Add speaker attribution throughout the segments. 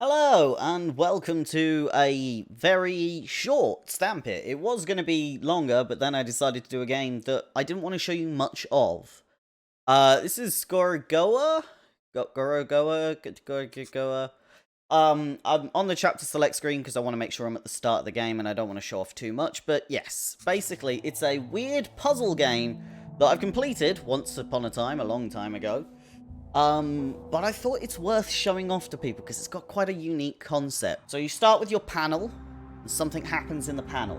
Speaker 1: Hello, and welcome to a very short Stamp It. It was going to be longer, but then I decided to do a game that I didn't want to show you much of. This is Gorogoa? Gorogoa? I'm on the chapter select screen because I want to make sure I'm at the start of the game and I don't want to show off too much, but yes, basically, it's a weird puzzle game that I've completed once upon a time, a long time ago. But I thought it's worth showing off to people because it's got quite a unique concept. So you start with your panel, and something happens in the panel.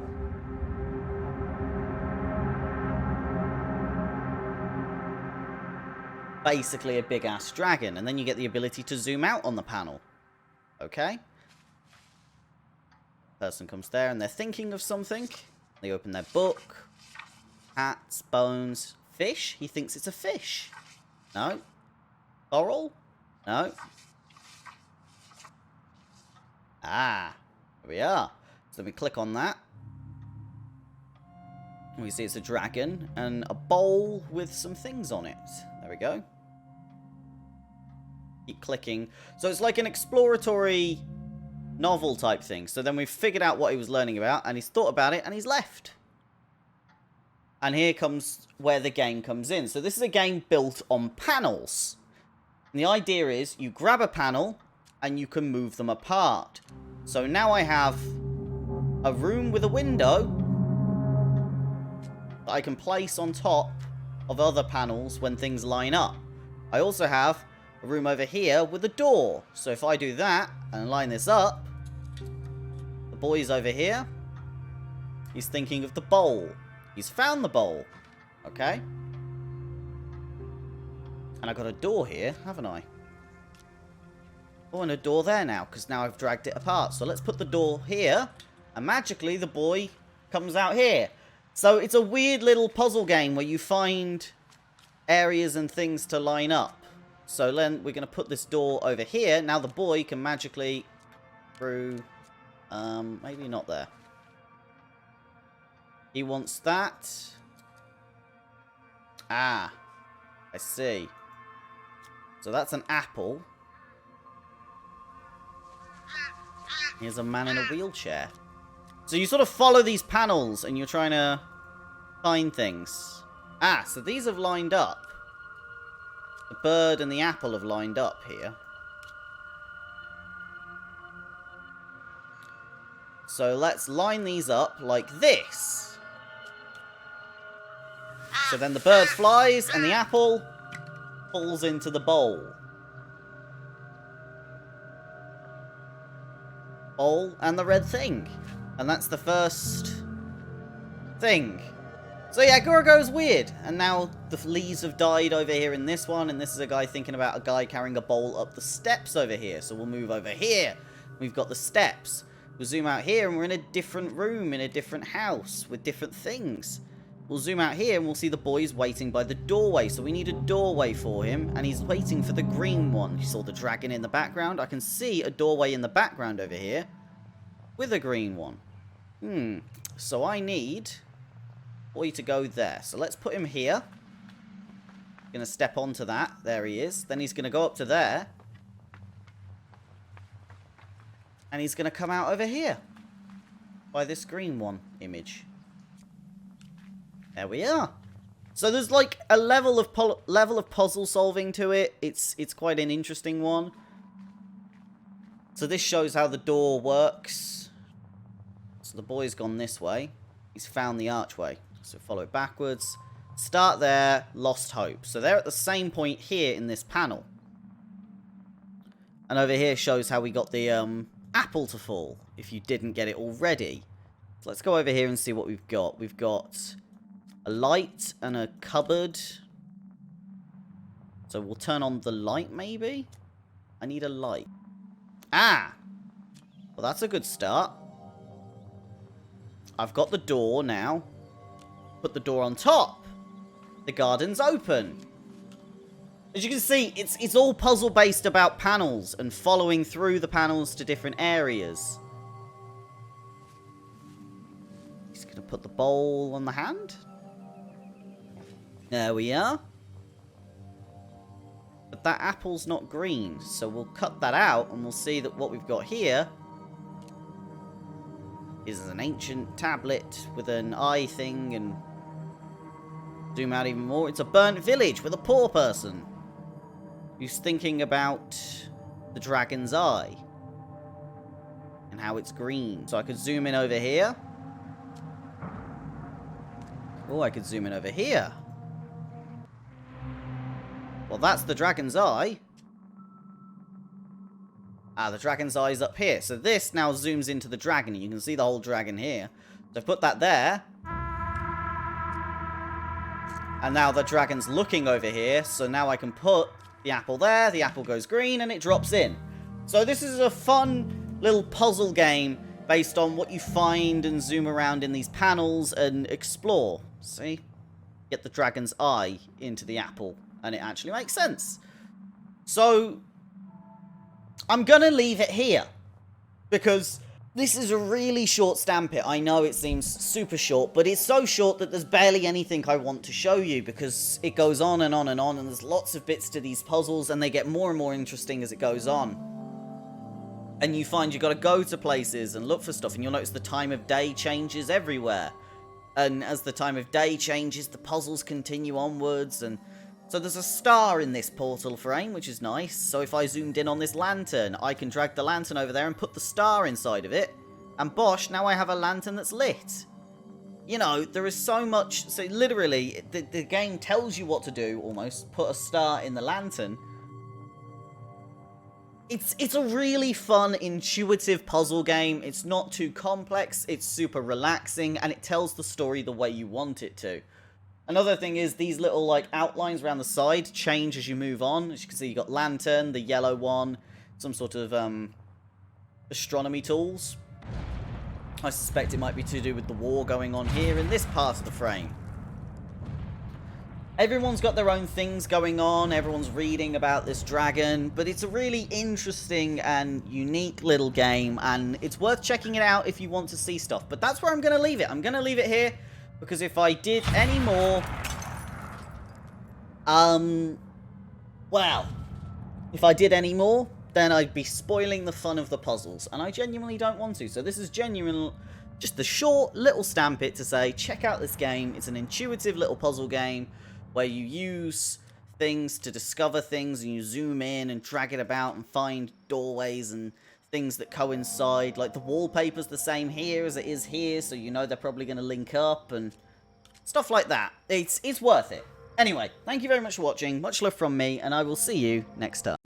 Speaker 1: Basically a big-ass dragon, and then you get the ability to zoom out on the panel. Okay? Person comes there, and they're thinking of something. They open their book. Hats, bones, fish. He thinks it's a fish. No? Coral? No. Ah, here we are. So we click on that. We see it's a dragon and a bowl with some things on it. There we go. Keep clicking. So it's like an exploratory novel type thing. So then we've figured out what he was learning about and he's thought about it and he's left. And here comes where the game comes in. So this is a game built on panels. And the idea is you grab a panel and you can move them apart. So now I have a room with a window that I can place on top of other panels when things line up. I also have a room over here with a door. So if I do that and line this up, the boy's over here. He's thinking of the bowl. He's found the bowl. Okay. And I've got a door here, haven't I? Oh, and a door there now, because now I've dragged it apart. So let's put the door here, and magically the boy comes out here. So it's a weird little puzzle game where you find areas and things to line up. So then we're going to put this door over here. Now the boy can magically through... maybe not there. He wants that. Ah, I see. So that's an apple. Here's a man in a wheelchair. So you sort of follow these panels and you're trying to find things. Ah, so these have lined up. The bird and the apple have lined up here. So let's line these up like this. So then the bird flies and the apple falls into the bowl. Bowl and the red thing. And that's the first thing. So yeah, Gorogoa's weird. And now the leaves have died over here in this one. And this is a guy thinking about a guy carrying a bowl up the steps over here. So we'll move over here. We've got the steps. We'll zoom out here and we're in a different room, in a different house with different things. We'll zoom out here and we'll see the boy's waiting by the doorway. So we need a doorway for him. And he's waiting for the green one. You saw the dragon in the background. I can see a doorway in the background over here with a green one. So I need boy to go there. So let's put him here. Gonna step onto that. There he is. Then he's gonna go up to there. And he's gonna come out over here by this green one image. There we are. So there's like a level of puzzle solving to it. It's quite an interesting one. So this shows how the door works. So the boy's gone this way. He's found the archway. So follow it backwards. Start there. Lost hope. So they're at the same point here in this panel. And over here shows how we got the apple to fall. If you didn't get it already. So let's go over here and see what we've got. We've got a light and a cupboard. So we'll turn on the light, maybe? I need a light. Ah! Well, that's a good start. I've got the door now. Put the door on top. The garden's open. As you can see, it's all puzzle-based about panels and following through the panels to different areas. He's going to put the bowl on the hand. There we are. but that apple's not green. So we'll cut that out, and we'll see that what we've got here is an ancient tablet with an eye thing, and zoom out even more. It's a burnt village with a poor person who's thinking about the dragon's eye and how it's green. So I could zoom in over here. Oh, I could zoom in over here. Well, that's the dragon's eye. Ah, the dragon's eye is up here. So this now zooms into the dragon. You can see the whole dragon here. So put that there. And now the dragon's looking over here. So now I can put the apple there. The apple goes green and it drops in. So this is a fun little puzzle game based on what you find and zoom around in these panels and explore. See? Get the dragon's eye into the apple. And it actually makes sense. So I'm going to leave it here. Because this is a really short Stampit. I know it seems super short, but it's so short that there's barely anything I want to show you, because it goes on and on and on, and there's lots of bits to these puzzles, and they get more and more interesting as it goes on. And you find you've got to go to places and look for stuff, and you'll notice the time of day changes everywhere. And as the time of day changes, the puzzles continue onwards, and so there's a star in this portal frame, which is nice. So if I zoomed in on this lantern, I can drag the lantern over there and put the star inside of it. And bosh, now I have a lantern that's lit. You know, there is so much. So literally, the game tells you what to do, almost. Put a star in the lantern. It's a really fun, intuitive puzzle game. It's not too complex. It's super relaxing. And it tells the story the way you want it to. Another thing is these little, like, outlines around the side change as you move on. As you can see, you've got lantern, the yellow one, some sort of, astronomy tools. I suspect it might be to do with the war going on here in this part of the frame. Everyone's got their own things going on. Everyone's reading about this dragon. But it's a really interesting and unique little game. And it's worth checking it out if you want to see stuff. But that's where I'm going to leave it. I'm going to leave it here. Because if I did any more, well, if I did any more, then I'd be spoiling the fun of the puzzles, and I genuinely don't want to. So this is genuinely just the short little Stampit to say, check out this game. It's an intuitive little puzzle game where you use things to discover things, and you zoom in and drag it about and find doorways and things that coincide. Like, the wallpaper's the same here as it is here, so you know they're probably going to link up and stuff like that. It's worth it. Anyway, thank you very much for watching. Much love from me, and I will see you next time.